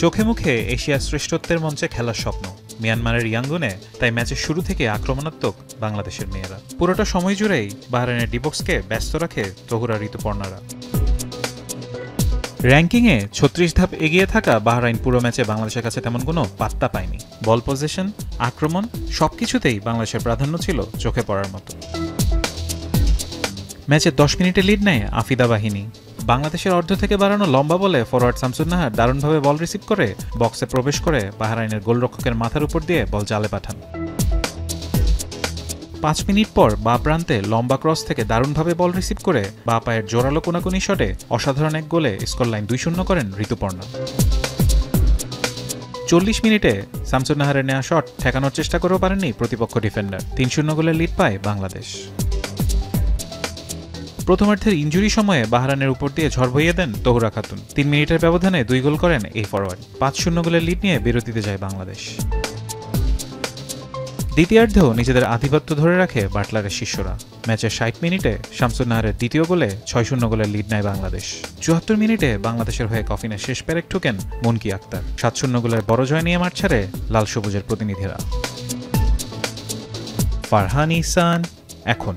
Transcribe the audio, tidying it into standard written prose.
চোখে মুখে এশিয়ার শ্রেষ্ঠত্বের মঞ্চে খেলার স্বপ্ন মিয়ানমারের ইয়াঙ্গুনে, তাই ম্যাচের শুরু থেকে আক্রমণাত্মক বাংলাদেশের মেয়েরা। পুরোটা সময় জুড়েই বাহরাইনের ডিবক্সকে ব্যস্ত রাখে তহুরা ঋতুপর্ণারা। র্যাঙ্কিংয়ে ৩৬ ধাপ এগিয়ে থাকা বাহরাইন পুরো ম্যাচে বাংলাদেশের কাছে তেমন কোনো পাত্তা পায়নি। বল পজিশন, আক্রমণ সবকিছুতেই বাংলাদেশের প্রাধান্য ছিল চোখে পড়ার মতো। ম্যাচে ১০ মিনিটে লিড নেয় আফিদা বাহিনী। বাংলাদেশের অর্ধ থেকে বাড়ানো লম্বা বলে ফরওয়ার্ড শামসুন নাহার দারুণভাবে বল রিসিভ করে বক্সে প্রবেশ করে বাহরাইনের গোলরক্ষকের মাথার উপর দিয়ে বল জালে পাঠান। ৫ মিনিট পর বাঁ প্রান্তে লম্বা ক্রস থেকে দারুণভাবে বল রিসিভ করে বাঁ পায়ের জোরালো কোনাকুনি শটে অসাধারণ এক গোলে স্কোরলাইন ২-০ করেন ঋতুপর্ণা। ৪০ মিনিটে শামসুন নাহারের নেওয়া শট ঠেকানোর চেষ্টা করেও পারেননি প্রতিপক্ষ ডিফেন্ডার। ৩-০ গোলের লিড পায় বাংলাদেশ। প্রথমার্ধের ইনজুরি সময়ে বাহরাইনের উপর দিয়ে ঝড় বইয়ে দেন তহুরা খাতুন। ৩ মিনিটের ব্যবধানে ২ গোল করেন এই ফরওয়ার্ড। ৫-০ গোলের লিড নিয়ে বিরতিতে যায় বাংলাদেশ। দ্বিতীয়ার্ধেও নিজেদের আধিপত্য ধরে রাখে বাটলারের শিষ্যরা। ম্যাচের ৬০ মিনিটে শামসুন নাহারের দ্বিতীয় গোলে ৬-০ গোলের লিড নেয় বাংলাদেশ। ৭৪ মিনিটে বাংলাদেশের হয়ে কফিনের শেষ পেরেক ঠুকেন মুনকি আক্তার। ৭-০ গোলের বড় জয় নিয়ে মাঠ ছাড়ে লাল সবুজের প্রতিনিধিরা। ফারহান ইহসান, এখন।